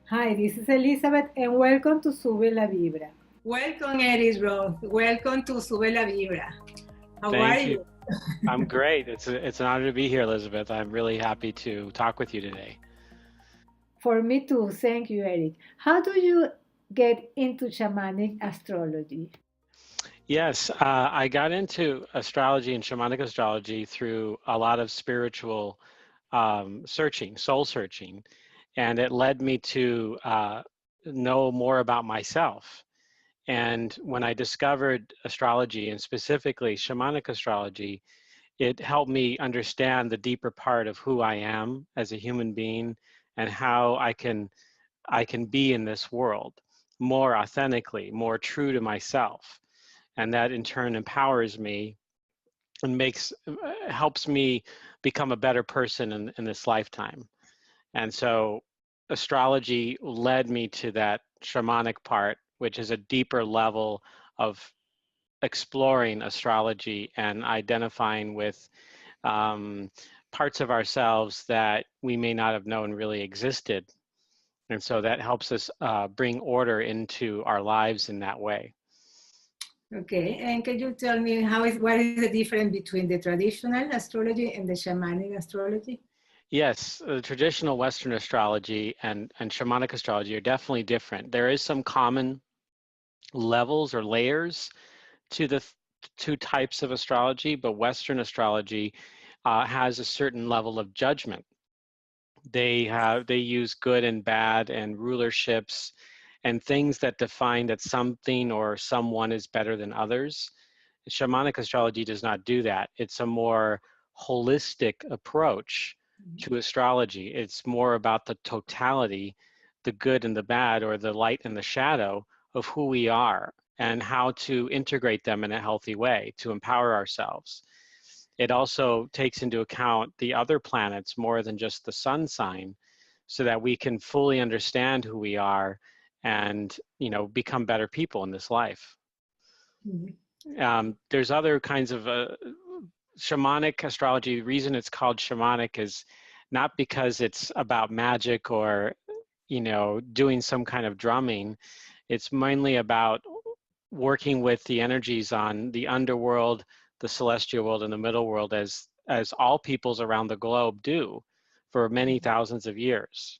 Hi, this is Elizabeth, and welcome to Sube la Vibra. Welcome, Erik Roth. Welcome to Sube la Vibra. How are Thank you. you? I'm great. It's an honor to be here, Elizabeth. I'm really happy to talk with you today. For me too, thank you, Eric. How do you get into shamanic astrology? Yes, I got into astrology and shamanic astrology through a lot of spiritual searching, soul searching, and it led me to know more about myself. And when I discovered astrology and specifically shamanic astrology, it helped me understand the deeper part of who I am as a human being and how I can be in this world more authentically, more true to myself. And that in turn empowers me and helps me become a better person in this lifetime. And so astrology led me to that shamanic part, which is a deeper level of exploring astrology and identifying with um, parts of ourselves that we may not have known really existed. And so that helps us bring order into our lives in that way. Okay, and can you tell me what is the difference between the traditional astrology and the shamanic astrology? Yes, traditional Western astrology and shamanic astrology are definitely different. There is some common levels or layers to the two types of astrology, but Western astrology has a certain level of judgment. They use good and bad and rulerships and things that define that something or someone is better than others. Shamanic astrology does not do that. It's a more holistic approach to astrology. It's more about the totality, the good and the bad, or the light and the shadow of who we are and how to integrate them in a healthy way to empower ourselves. It also takes into account the other planets more than just the sun sign so that we can fully understand who we are and become better people in this life. Mhm. There's other kinds of shamanic astrology. The reason it's called shamanic is not because it's about magic or doing some kind of drumming. It's mainly about working with the energies on the underworld, the celestial world, and the middle world, as all peoples around the globe do for many thousands of years.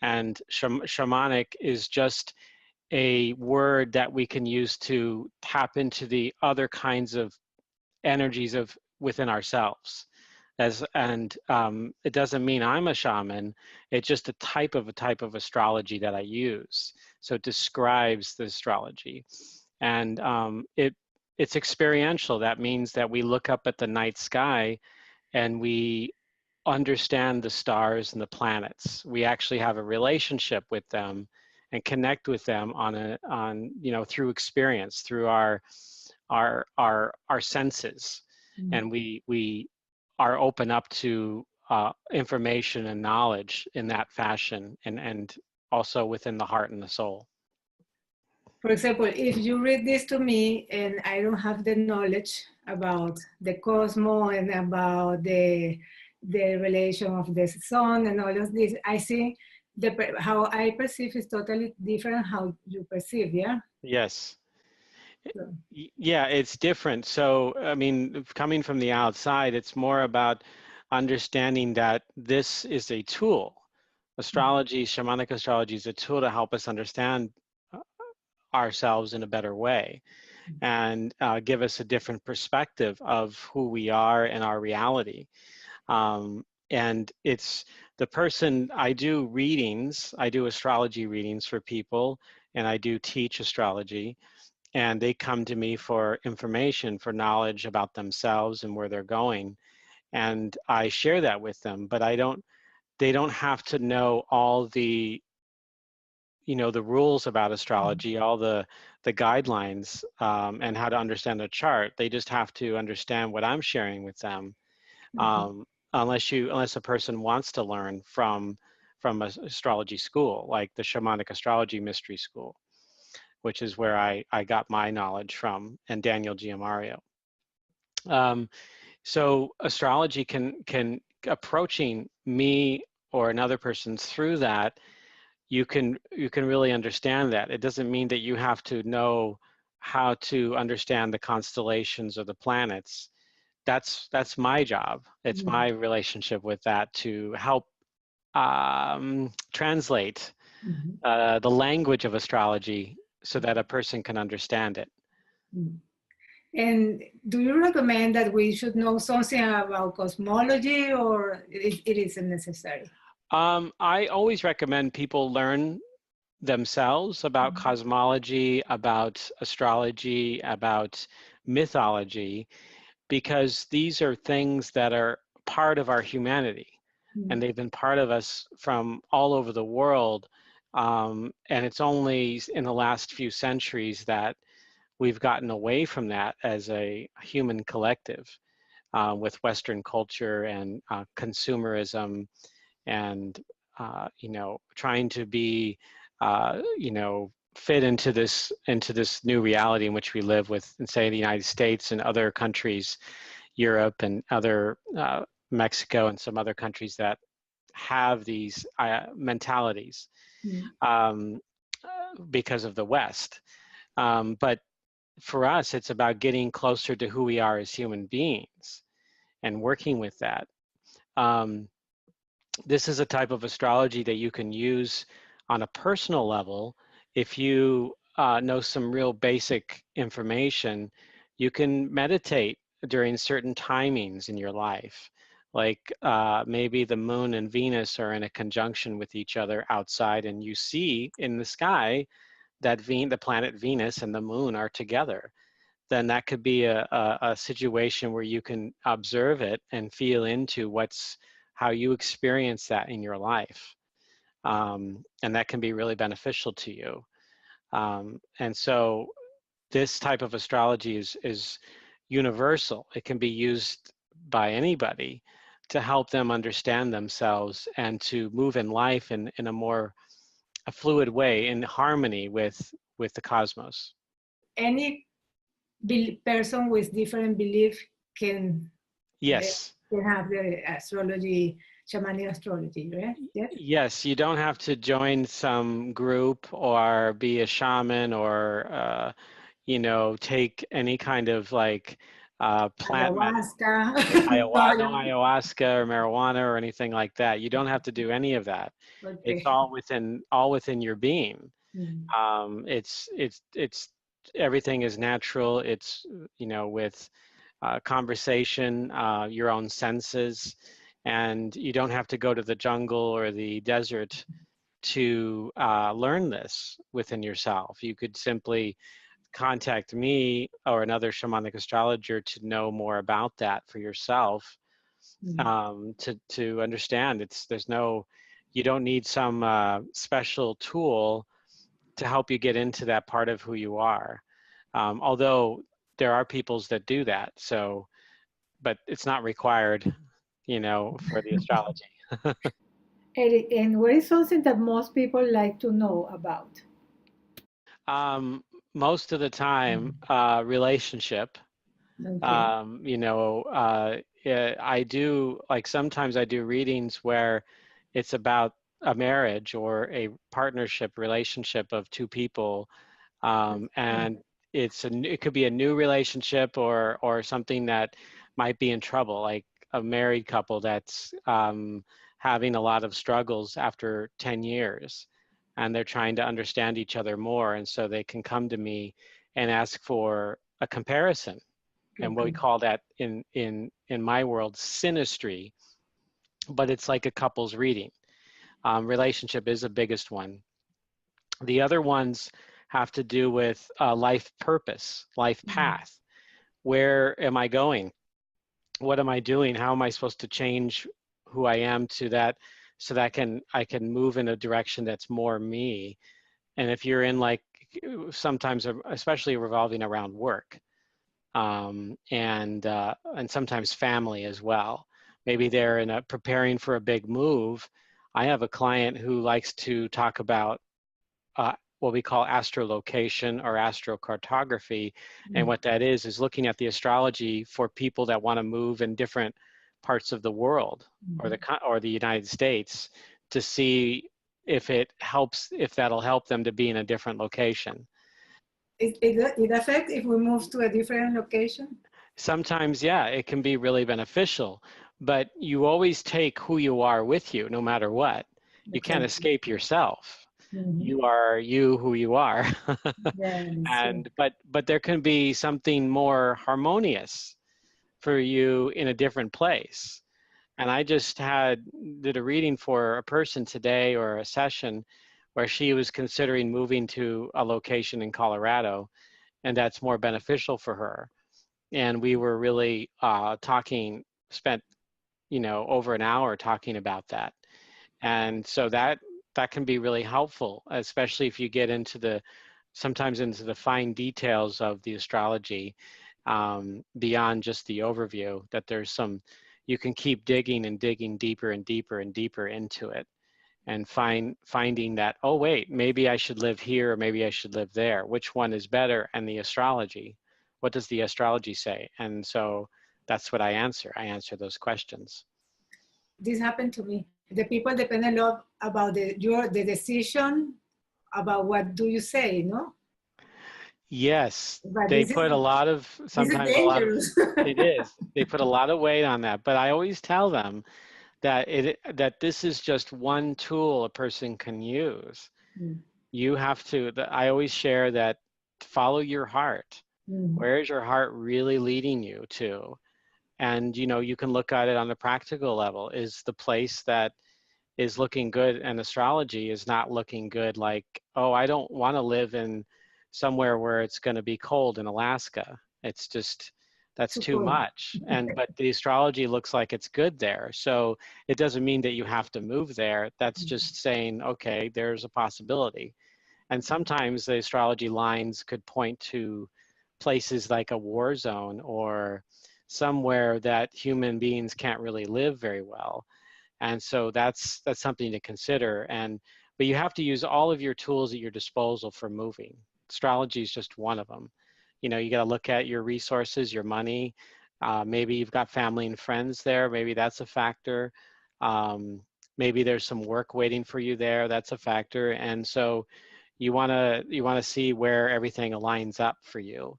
And shamanic is just a word that we can use to tap into the other kinds of energies of within ourselves. It doesn't mean I'm a shaman. It's just a type of astrology that I use. So it describes the astrology, and it's experiential. That means that we look up at the night sky and we understand the stars and the planets. We actually have a relationship with them and connect with them through experience, through our senses, Mhm. and we are open up to information and knowledge in that fashion, and also within the heart and the soul. For example, if you read this to me and I don't have the knowledge about the cosmos and about the relation of the sun and all of this, I see how I perceive is totally different how you perceive, yeah? Yes. So, Yeah, it's different. So, I mean, coming from the outside, it's more about understanding that this is a tool. Astrology, shamanic astrology is a tool to help us understand uh, ourselves in a better way and give us a different perspective of who we are and our reality. And it's the person, I do readings, I do astrology readings for people, and I do teach astrology, and they come to me for information, for knowledge about themselves and where they're going, and I share that with them. But they don't have to know all the rules about astrology, all the guidelines, and how to understand a chart. They just have to understand what I'm sharing with them. mhm. um, unless a person wants to learn from an astrology school like the Shamanic Astrology Mystery School, which is where I got my knowledge from, and Daniel Giamario. Um, so astrology can approaching me or another person through that, you can really understand that. It doesn't mean that you have to know how to understand the constellations or the planets. That's my job. It's my relationship with that to help translate the language of astrology so that a person can understand it. And do you recommend that we should know something about cosmology, or it isn't necessary? I always recommend people learn themselves about cosmology, about astrology, about mythology, because these are things that are part of our humanity, and they've been part of us from all over the world. And it's only in the last few centuries that we've gotten away from that as a human collective, with Western culture and consumerism, and trying to be fit into this new reality in which we live with, in, say, the United States and other countries, Europe and other Mexico and some other countries that have these mentalities because of the West. But for us, it's about getting closer to who we are as human beings and working with that. This is a type of astrology that you can use on a personal level. If you know some real basic information, you can meditate during certain timings in your life. Like maybe the moon and Venus are in a conjunction with each other outside, and you see in the sky that the planet Venus and the moon are together. Then that could be a situation where you can observe it and feel into how you experience that in your life. And that can be really beneficial to you. And so this type of astrology is universal. It can be used by anybody to help them understand themselves and to move in life in a more fluid way, in harmony with the cosmos. Any person with different belief can Yes. have the astrology, shamanic astrology, right? Yes. Yes, you don't have to join some group or be a shaman or take any kind of like plant Ayahuasca. no ayahuasca or marijuana or anything like that. You don't have to do any of that. Okay. It's all within your being. It's everything is natural. It's with conversation, your own senses, and you don't have to go to the jungle or the desert to learn this within yourself. You could simply contact me or another shamanic astrologer to know more about that for yourself, to understand. You don't need some special tool to help you get into that part of who you are. Although there are peoples that do that, but it's not required, for the astrology. Erik, and what is something that most people like to know about? Most of the time, relationship. Okay. I do, like, sometimes I do readings where it's about a marriage or a partnership relationship of two people, and it could be a new relationship or something that might be in trouble, like a married couple that's having a lot of struggles after 10 years, and they're trying to understand each other more, and so they can come to me and ask for a comparison. And what we call that in my world, synastry, but it's like a couple's reading. Relationship is the biggest one. The other ones have to do with life purpose, life path. Where am I going? What am I doing? How am I supposed to change who I am to that, so that I can move in a direction that's more me? And if you're in, like, sometimes, especially revolving around work, and sometimes family as well. Maybe they're preparing for a big move. I have a client who likes to talk about what we call astrolocation or astrocartography. And what that is looking at the astrology for people that want to move in different parts of the world, or the United States, to see if that'll help them to be in a different location. It affects if we move to a different location? Sometimes, yeah, it can be really beneficial, but you always take who you are with you no matter what. You can't Exactly. escape yourself. Mm-hmm. You are you who you are. Yeah, that's true. And but there can be something more harmonious for you in a different place. And I just did a reading for a person today, or a session, where she was considering moving to a location in Colorado, and that's more beneficial for her. And we were really spent over an hour talking about that. And so that can be really helpful, especially if you get sometimes into the fine details of the astrology, beyond just the overview, that you can keep digging and digging deeper and deeper and deeper into it, and finding that, oh wait, maybe I should live here, or maybe I should live there. Which one is better? And the astrology, what does the astrology say? And so that's what I answer. I answer those questions. This happened to me. The people depend a lot about the decision about what do you say, no? Yes, But they put this is sometimes a lot of, dangerous. it is. They put a lot of weight on that, but I always tell them that this is just one tool a person can use. Mm. You have to, I always share that, follow your heart. Mm. Where is your heart really leading you to? And you can look at it on a practical level. Is the place that is looking good and astrology is not looking good, like, oh, I don't want to live in somewhere where it's going to be cold in Alaska. It's just, that's Too too cold. much. But the astrology looks like it's good there. So it doesn't mean that you have to move there. That's just saying, okay, there's a possibility. And sometimes the astrology lines could point to places like a war zone, or somewhere that human beings can't really live very well. And so that's something to consider. But you have to use all of your tools at your disposal for moving. Astrology is just one of them. You got to look at your resources, your money. Maybe you've got family and friends there. Maybe that's a factor. Maybe there's some work waiting for you there. That's a factor. And so you want to see where everything aligns up for you,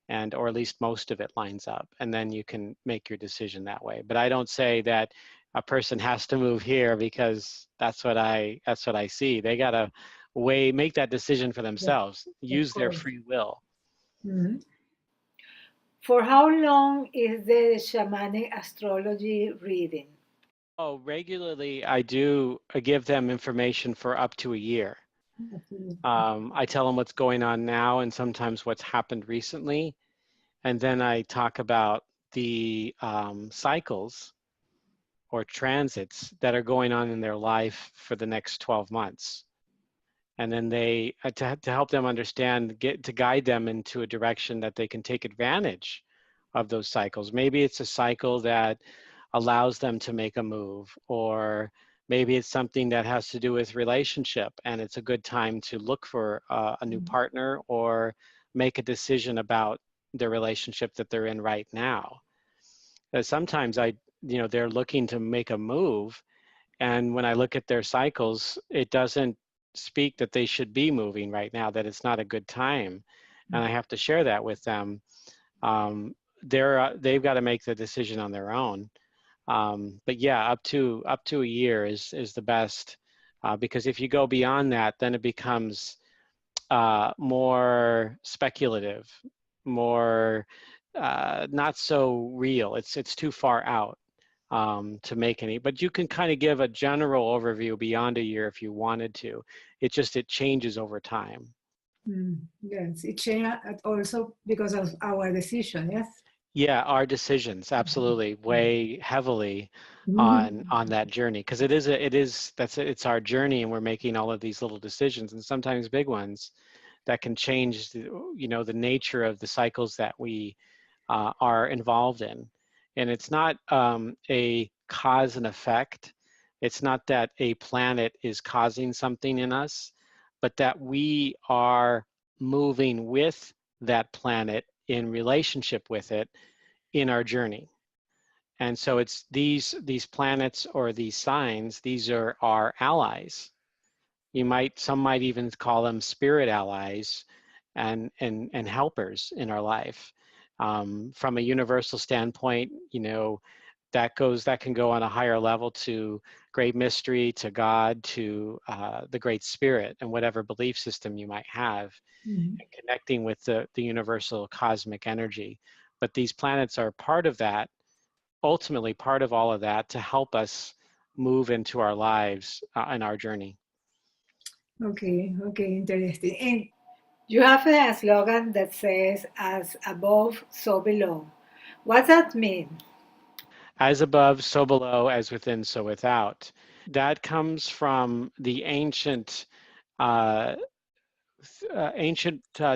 or at least most of it lines up, and then you can make your decision that way. But I don't say that a person has to move here, because that's what I see. They gotta make that decision for Yeah, themselves, of use their course. free will. Mhm. For how long is the shamanic astrology reading? Oh, regularly I give them information for up to a year. I tell them what's going on now, and sometimes what's happened recently, and then I talk about the cycles or transits that are going on in their life for the next 12 months. And then to help them understand, to guide them into a direction that they can take advantage of those cycles. Maybe it's a cycle that allows them to make a move, or maybe it's something that has to do with relationship, and it's a good time to look for a new partner, or make a decision about the relationship that they're in right now. Sometimes they're looking to make a move, and when I look at their cycles, it doesn't speak that they should be moving right now, that it's not a good time. And I have to share that with them. They've got to make the decision on their own. But yeah, up to a year is the best, because if you go beyond that, then it becomes more speculative, more not so real. It's too far out to make any, but you can kind of give a general overview beyond a year if you wanted to. It changes over time. Yes, it changed also because of our decision. Yes. Yeah, our decisions absolutely weigh heavily Mhm. on that journey, because it's our journey, and we're making all of these little decisions, and sometimes big ones, that can change the nature of the cycles that we are involved in. And it's not a cause and effect. It's not that a planet is causing something in us, but that we are moving with that planet, in relationship with it, in our journey. And so it's these planets, or these signs, these are our allies. Some might even call them spirit allies and helpers in our life. From a universal standpoint, that can go on a higher level to great mystery, to God, to the great spirit, and whatever belief system you might have, and connecting with the universal cosmic energy. But these planets are part of that, ultimately part of all of that, to help us move into our lives in our journey. Okay, interesting. And You have a slogan that says, as above, so below. What does that mean? As above, so below, as within, so without. That comes from the ancient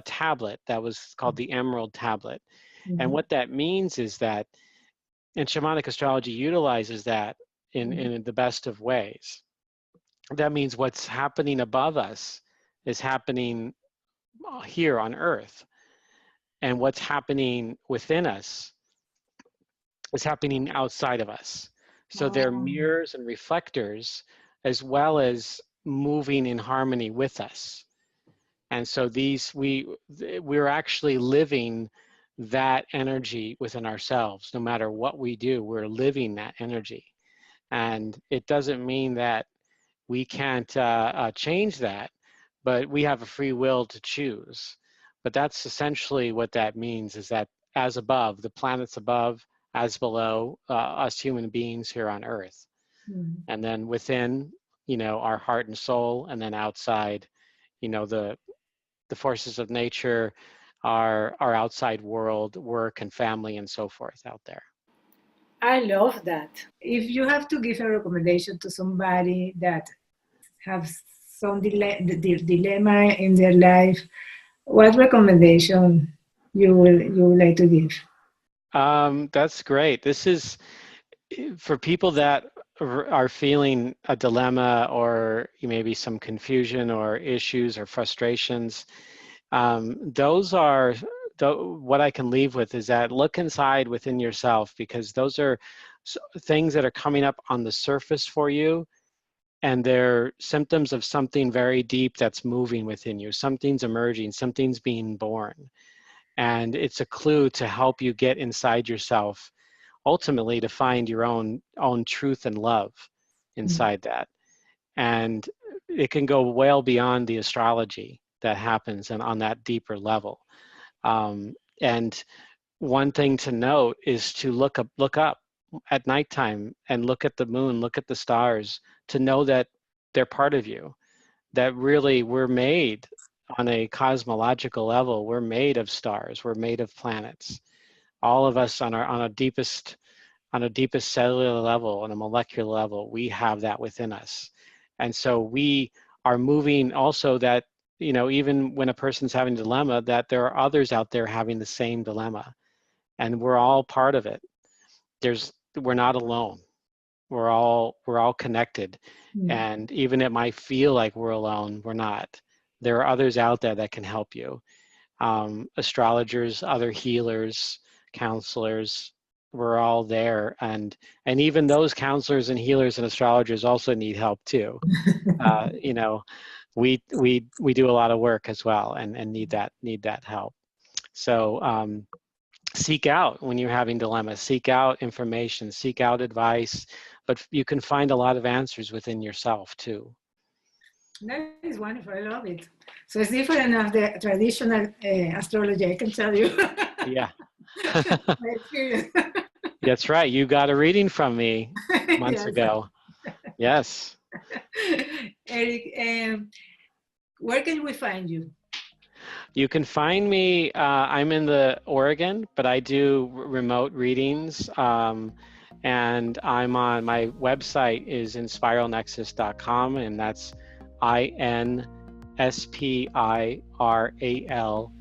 tablet that was called the Emerald Tablet. And what that means is that, and Shamanic Astrology utilizes that in the best of ways. That means what's happening above us is happening here on Earth. And what's happening within us is happening outside of us. So they're mirrors and reflectors, as well as moving in harmony with us. And so we're actually living that energy within ourselves. No matter what we do, we're living that energy. And it doesn't mean that we can't change that, but we have a free will to choose. But that's essentially what that means, is that as above, the planets above, as below, us human beings here on Earth. And then within, our heart and soul, and then outside, the forces of nature, our outside world, work and family and so forth out there. I love that. if you have to give a recommendation to somebody that have some dilemma in their life, what recommendation you would like to give? That's great. This is for people that are feeling a dilemma, or maybe some confusion or issues or frustrations. Those are what I can leave with, is that look inside within yourself, because those are things that are coming up on the surface for you, and they're symptoms of something very deep that's moving within you. Something's emerging, something's being born. And it's a clue to help you get inside yourself, ultimately to find your own truth and love inside that. And it can go well beyond the astrology that happens and on that deeper level. And one thing to note is to look up at nighttime and look at the moon, look at the stars, to know that they're part of you, that really we're made on a cosmological level. We're made of stars, we're made of planets. All of us on a deepest cellular level, on a molecular level, we have that within us. And so we are moving also that, even when a person's having a dilemma, that there are others out there having the same dilemma, and we're all part of it. We're not alone. We're all connected. And even it might feel like we're alone, we're not. There are others out there that can help you. Astrologers, other healers, counselors, we're all there. And even those counselors and healers and astrologers also need help too. We do a lot of work as well, and need that help. So seek out when you're having dilemmas, seek out information, seek out advice, but you can find a lot of answers within yourself too. That is wonderful. I love it. So it's different of the traditional astrology, I can tell you. Yeah. My experience. That's right. You got a reading from me months ago. Yes. Erik, where can we find you? You can find me, I'm in the Oregon, but I do remote readings. And I'm on, my website is inspiralnexus.com, and that's INSPIRAL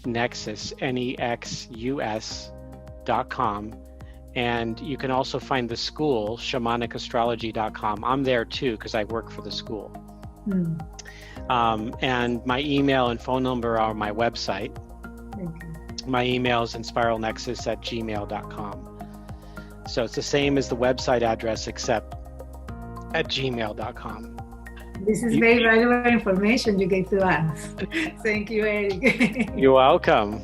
Nexus, NEXUS.com. And you can also find the school, shamanicastrology.com. I'm there too, because I work for the school. And my email and phone number are on my website. My email is inspiralnexus@gmail.com. So it's the same as the website address, except at gmail.com. This is very valuable information you gave to us. Thank you, Erik. You're welcome.